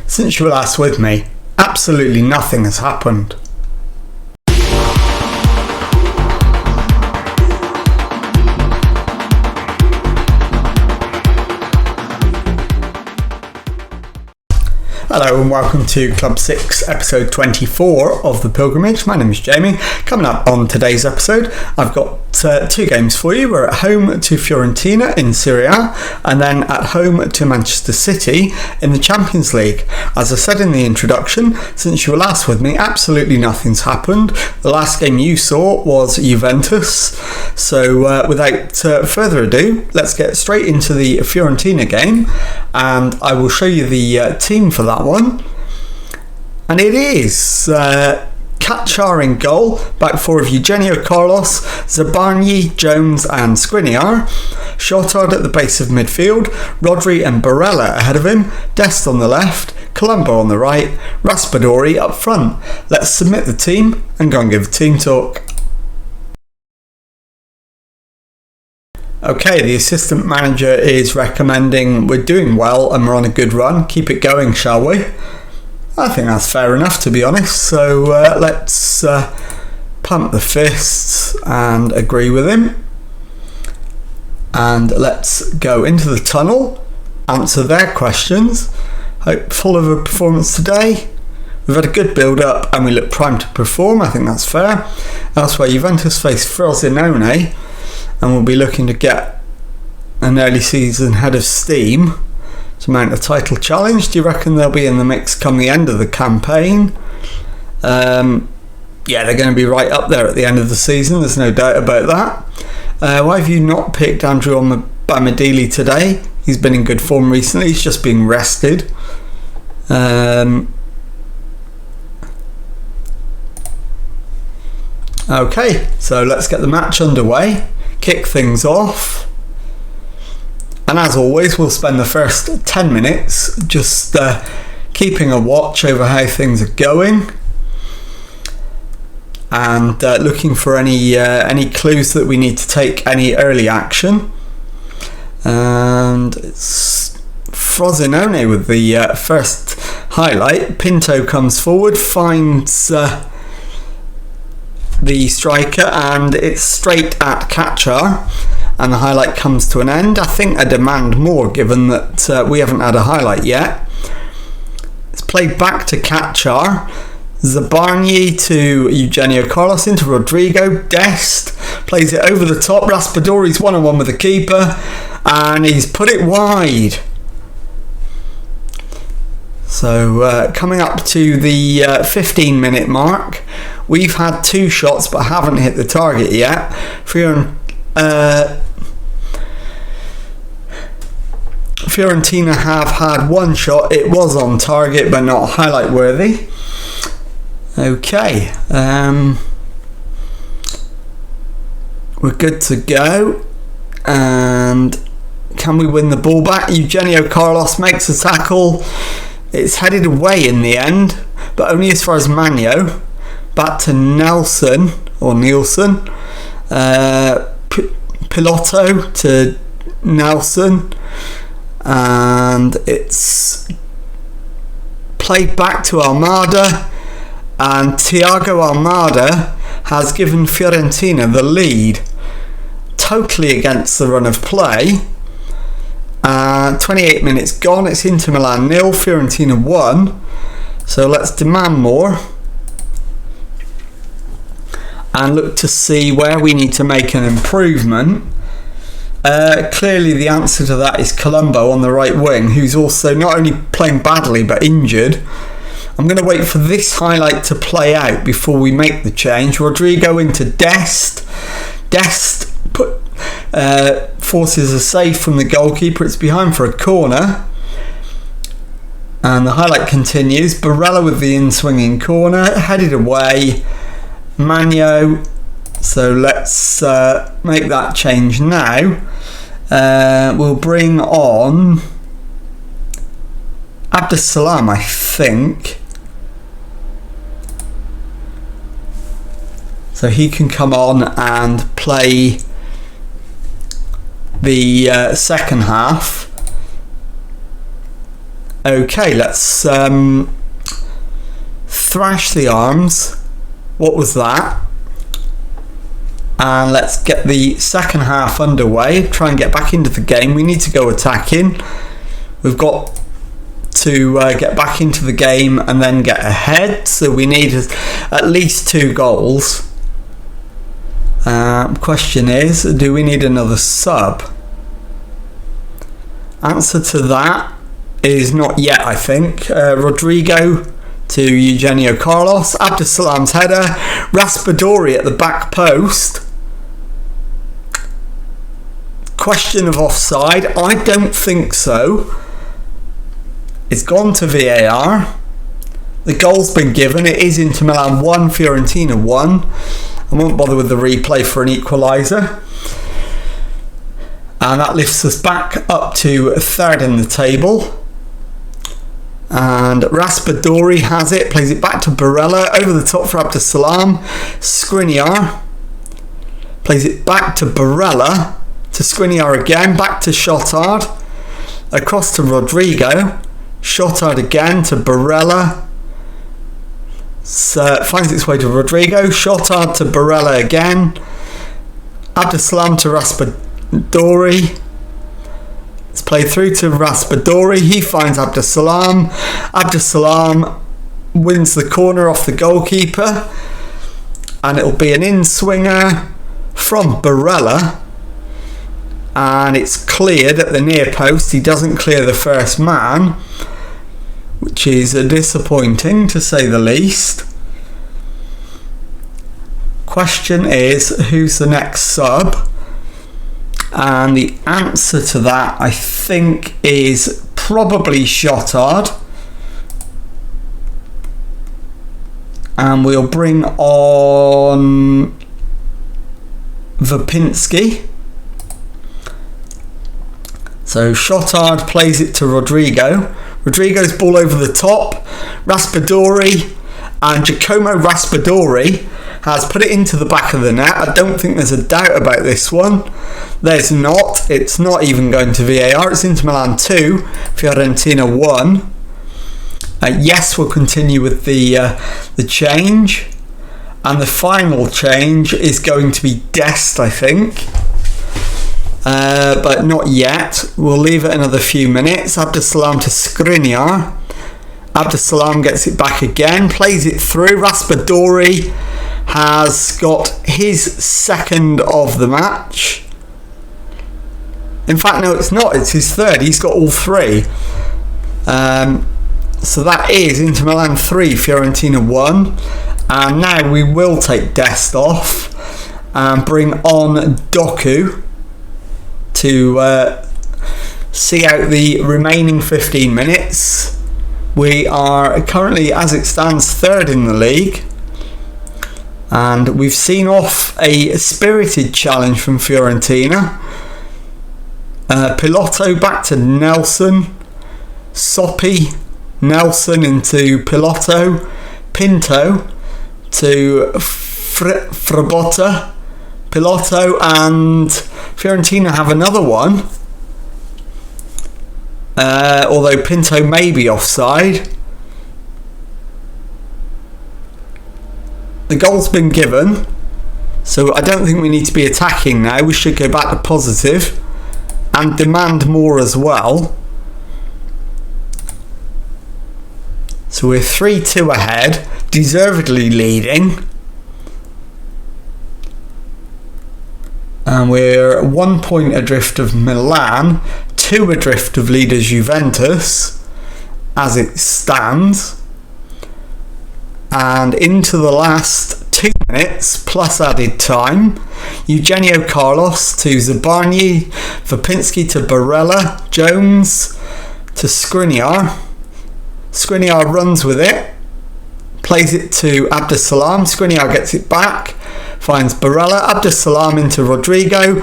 Since you were last with me, absolutely nothing has happened. Hello and welcome to Club 6 episode 24 of The Pilgrimage. My name is Jamie. Coming up on today's episode, I've got two games for you. We're at home to Fiorentina in Serie A and then at home to Manchester City in the Champions League. As I said in the introduction, since you were last with me, absolutely nothing's happened. The last game you saw was Juventus. So without further ado, let's get straight into the Fiorentina game and I will show you the team for that one. And it is Kachar in goal, back four of Eugenio Carlos, Zabarnyi, Jones and Skriniar. Shotard at the base of midfield, Rodri and Barella ahead of him, Dest on the left, Colombo on the right, Raspadori up front. Let's submit the team and go and give team talk. Okay, the assistant manager is recommending we're doing well and we're on a good run. Keep it going, shall we? I think that's fair enough, to be honest. So let's pump the fists and agree with him. And let's go into the tunnel, answer their questions. Hopeful of a performance today. We've had a good build-up and we look primed to perform. I think that's fair. Elsewhere, Juventus face Frosinone and we'll be looking to get an early season head of steam to mount a title challenge. Do you reckon they'll be in the mix come the end of the campaign? Yeah, they're going to be right up there at the end of the season, there's no doubt about that. Why have you not picked Andrew Bamadili today? He's been in good form recently, he's just been rested. Okay, so let's get the match underway, kick things off. And as always, we'll spend the first 10 minutes just keeping a watch over how things are going and looking for any clues that we need to take any early action. And it's Frosinone with the first highlight. Pinto comes forward, finds the striker, and it's straight at Kachar. And the highlight comes to an end. I think I demand more given that we haven't had a highlight yet. It's played back to Kachar. Zabarnyi to Eugenio Carlos, into Rodrigo. Dest plays it over the top. Raspadori's one-on-one with the keeper and he's put it wide. So coming up to the 15-minute mark, we've had two shots but haven't hit the target yet. Fiorentina have had one shot. It was on target but not highlight worthy. Okay, we're good to go. And can we win the ball back? Eugenio Carlos makes a tackle. It's headed away in the end, but only as far as Magno. Back to Nielsen. Pilotto to Nelson, and it's played back to Almada, and Thiago Almada has given Fiorentina the lead, totally against the run of play. 28 minutes gone, it's Inter Milan 0, Fiorentina 1, so let's demand more and look to see where we need to make an improvement. Clearly the answer to that is Colombo on the right wing, who's also not only playing badly but injured. I'm going to wait for this highlight to play out before we make the change. Rodrigo into Dest. Dest forces a save from the goalkeeper. It's behind for a corner. And the highlight continues. Barella with the in-swinging corner, headed away. Magno. So let's make that change now. We'll bring on Abdesalam, I think. So he can come on and play the second half. Okay, let's thrash the arms. What was that? And let's get the second half underway. Try and get back into the game. We need to go attacking. We've got to get back into the game and then get ahead. So we need at least 2 goals. Question is, do we need another sub? Answer to that is not yet, I think. Rodrigo to Eugenio Carlos. Abdusalam's header. Raspadori at the back post. Question of offside. I don't think so. It's gone to VAR. The goal's been given. It is Inter Milan 1, Fiorentina 1. I won't bother with the replay for an equaliser. And that lifts us back up to 3rd in the table. And Raspadori has it, plays it back to Barella, over the top for Abdusalam. Skriniar plays it back to Barella, to Skriniar again, back to Shotard, across to Rodrigo, Shotard again to Barella, finds its way to Rodrigo, Shotard to Barella again, Abdusalam to Raspadori. It's played through to Raspadori. He finds Abdusalam. Abdusalam wins the corner off the goalkeeper, and it'll be an in-swinger from Barella, and it's cleared at the near post. He doesn't clear the first man, which is disappointing to say the least. Question is, who's the next sub? And the answer to that, I think, is probably Shotard. And we'll bring on Vapinski. So Shotard plays it to Rodrigo. Rodrigo's ball over the top. Raspadori, and Giacomo Raspadori has put it into the back of the net. I don't think there's a doubt about this one. There's not. It's not even going to VAR. It's Inter Milan 2, Fiorentina 1. Yes, we'll continue with the change. And the final change is going to be Dest, I think. But not yet. We'll leave it another few minutes. Abdusalam to Skriniar. Abdusalam gets it back again, plays it through. Raspadori has got his second of the match. In fact, no, it's not. It's his third. He's got all 3. So that is Inter Milan 3, Fiorentina 1. And now we will take Dest off and bring on Doku to see out the remaining 15 minutes. We are currently, as it stands, 3rd in the league. And we've seen off a spirited challenge from Fiorentina. Pilotto back to Nelson. Soppy, Nelson into Pilotto. Pinto to Frabotta. Pilotto, and Fiorentina have another one. Although Pinto may be offside. The goal's been given, so I don't think we need to be attacking now. We should go back to positive and demand more as well. So we're 3-2 ahead, deservedly leading. And we're 1 point adrift of Milan, 2 adrift of leaders Juventus, as it stands. And into the last 2 minutes, plus added time, Eugenio Carlos to Zabarni, Vapinski to Barella, Jones to Skriniar. Skriniar runs with it, plays it to Abdusalam. Skriniar gets it back, finds Barella. Abdusalam into Rodrigo.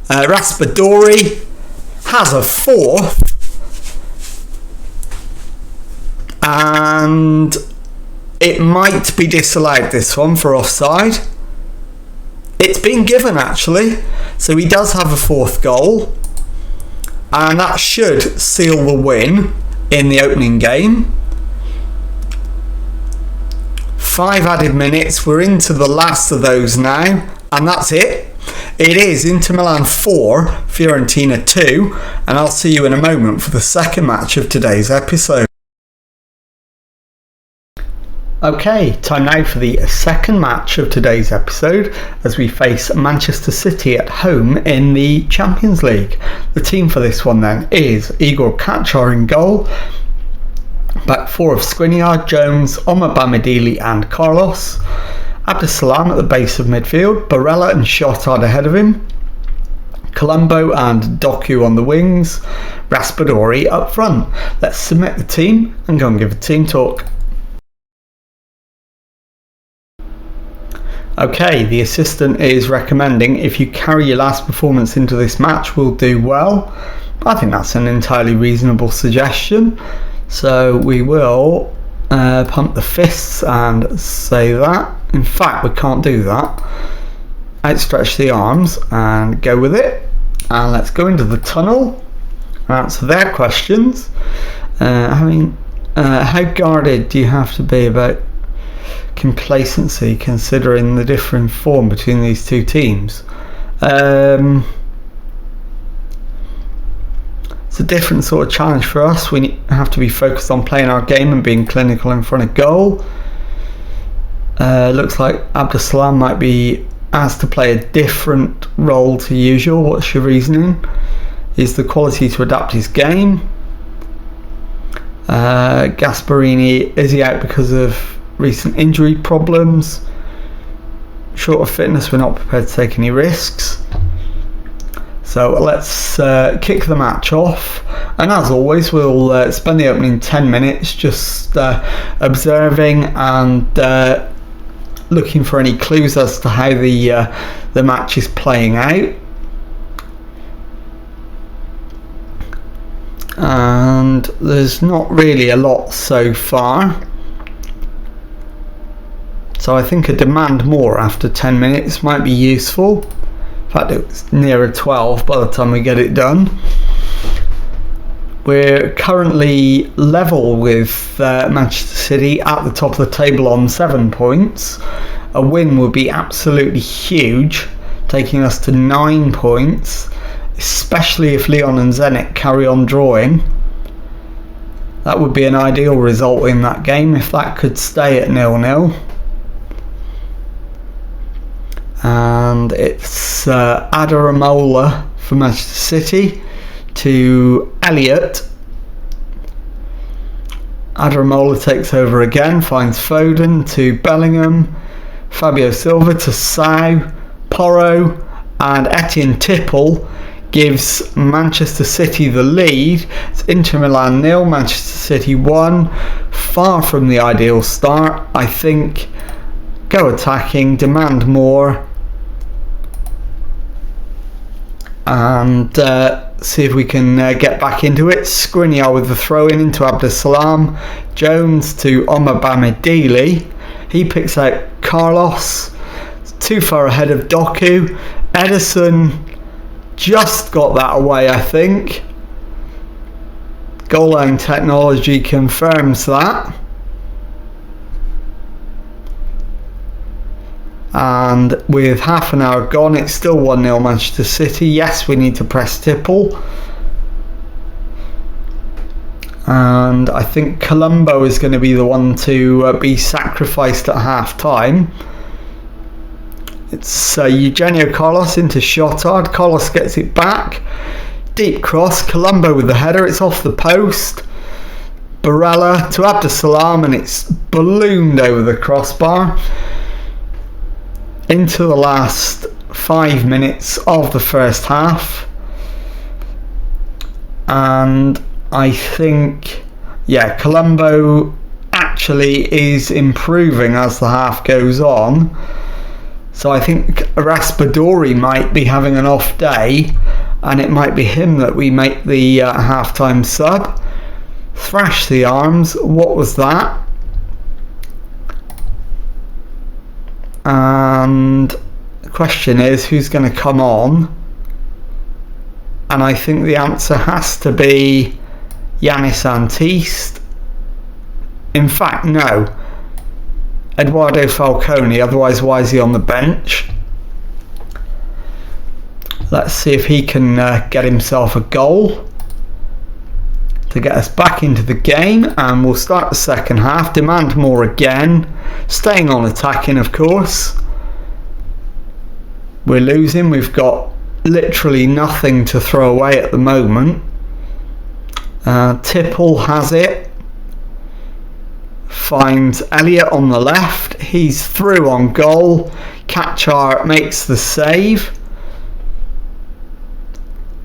Raspadori has a 4th, and it might be disallowed, this one, for offside. It's been given, actually, so he does have a 4th goal, and that should seal the win in the opening game. 5 added minutes, we're into the last of those now, and that's it. It is Inter Milan 4, Fiorentina 2, and I'll see you in a moment for the second match of today's episode. Okay, time now for the second match of today's episode as we face Manchester City at home in the Champions League. The team for this one then is Igor Kachar in goal, back four of Skriniar, Jones, Omar Bamidili and Carlos, Abdesalam at the base of midfield, Barella and Shotard ahead of him, Colombo and Doku on the wings, Raspadori up front. Let's submit the team and go and give a team talk. Okay, the assistant is recommending if you carry your last performance into this match, we'll do well. I think that's an entirely reasonable suggestion. So we will pump the fists and say that. In fact, we can't do that. Outstretch the arms and go with it. And let's go into the tunnel and answer their questions. How guarded do you have to be about complacency considering the differing form between these two teams? It's a different sort of challenge for us. We have to be focused on playing our game and being clinical in front of goal. Looks like Abdesalam might be asked to play a different role to usual. What's your reasoning? Is the quality to adapt his game? Gasparini, is he out because of recent injury problems? Short of fitness, we're not prepared to take any risks. So let's kick the match off, and as always we'll spend the opening 10 minutes just observing and looking for any clues as to how the match is playing out. And there's not really a lot so far, so I think a demand more after 10 minutes might be useful. In fact, it's nearer 12 by the time we get it done. We're currently level with Manchester City at the top of the table on 7 points. A win would be absolutely huge, taking us to 9 points, especially if Lyon and Zenit carry on drawing. That would be an ideal result in that game if that could stay at 0-0. And it's Adaramola for Manchester City to Elliott. Adaramola takes over again, finds Foden to Bellingham, Fabio Silva to Sau, Porro, and Etienne Tipple gives Manchester City the lead. It's Inter Milan 0, Manchester City 1. Far from the ideal start, I think. Go attacking, demand more, and see if we can get back into it. Skriniar with the throw in into Abdesalam, Jones to Omar Bamidili. He picks out Carlos, too far ahead of Doku. Edison just got that away, I think. Goal line technology confirms that. And with half an hour gone, it's still 1-0 Manchester City. Yes, we need to press Tipple. And I think Colombo is going to be the one to be sacrificed at half time. It's Eugenio Carlos into Shotard. Carlos gets it back. Deep cross. Colombo with the header. It's off the post. Barella to Abdesalam, and it's ballooned over the crossbar. Into the last 5 minutes of the first half, and I think Colombo actually is improving as the half goes on, so I think Raspadori might be having an off day, and it might be him that we make the half-time sub. Thrash the arms, what was that? And the question is, who's going to come on? And I think the answer has to be Yanis Antiste. In fact, no. Eduardo Falcone, otherwise why is he on the bench? Let's see if he can get himself a goal to get us back into the game, and we'll start the second half. Demand more again, staying on attacking, of course. We're losing. We've got literally nothing to throw away at the moment. Tipple has it, finds Elliott on the left, he's through on goal. Kachar makes the save,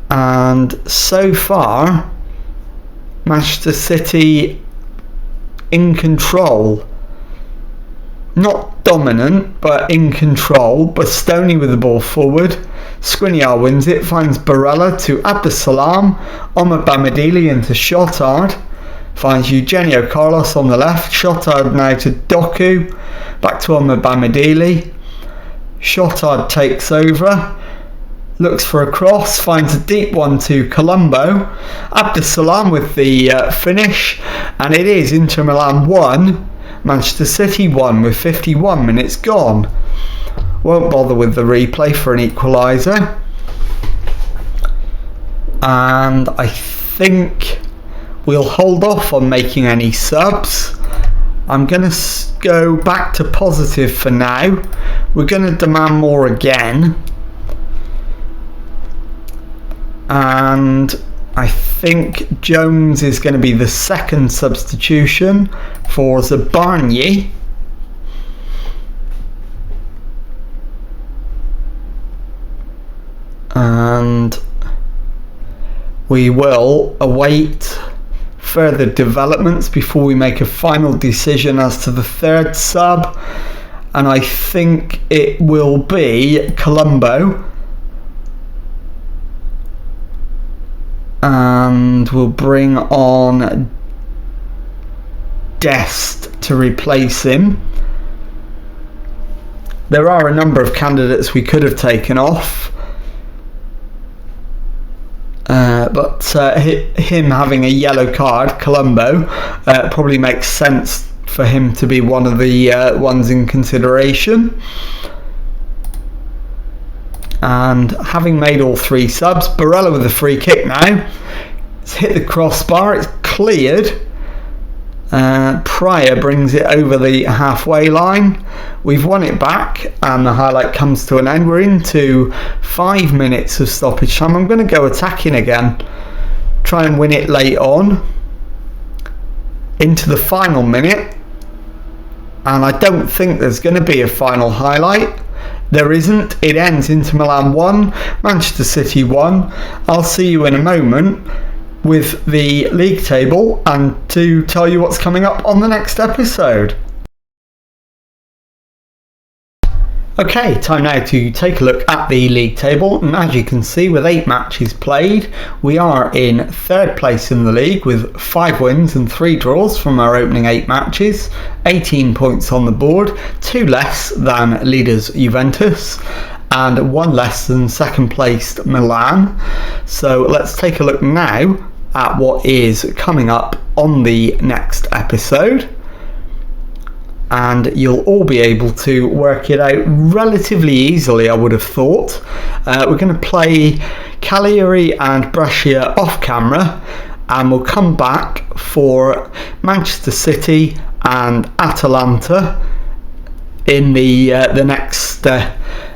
and so far Manchester City in control. Not dominant, but in control. Bastoni with the ball forward. Skriniar wins it, finds Barella to Abdesalam. Omar Bamadili into Shotard. Finds Eugenio Carlos on the left. Shotard now to Doku. Back to Omar Bamadili. Shotard takes over. Looks for a cross, finds a deep one to Colombo. Abdesalam with the finish, and it is Inter Milan 1, Manchester City 1 with 51 minutes gone. Won't bother with the replay for an equaliser. And I think we'll hold off on making any subs. I'm going to go back to positive for now. We're going to demand more again. And I think Jones is going to be the second substitution for Zabarnyi. And we will await further developments before we make a final decision as to the third sub. And I think it will be Colombo. And we'll bring on Dest to replace him. There are a number of candidates we could have taken off, but him having a yellow card, Colombo, probably makes sense for him to be one of the ones in consideration. And having made all three subs, Barella with a free kick now. It's hit the crossbar, it's cleared. Pryor brings it over the halfway line. We've won it back, and the highlight comes to an end. We're into 5 minutes of stoppage time. I'm going to go attacking again, try and win it late on into the final minute. And I don't think there's going to be a final highlight. There isn't. It ends Inter Milan 1, Manchester City 1. I'll see you in a moment with the league table and to tell you what's coming up on the next episode. Okay, time now to take a look at the league table, and as you can see, with 8 matches played, we are in third place in the league with 5 wins and 3 draws from our opening 8 matches, 18 points on the board, 2 less than leaders Juventus and 1 less than second placed Milan. So let's take a look now at what is coming up on the next episode. And you'll all be able to work it out relatively easily, I would have thought. We're going to play Cagliari and Brescia off camera, and we'll come back for Manchester City and Atalanta in the next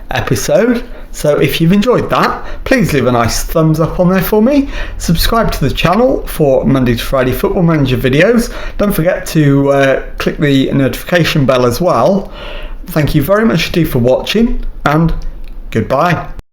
episode. So if you've enjoyed that, please leave a nice thumbs up on there for me. Subscribe to the channel for Monday to Friday Football Manager videos. Don't forget to click the notification bell as well. Thank you very much indeed for watching, and goodbye.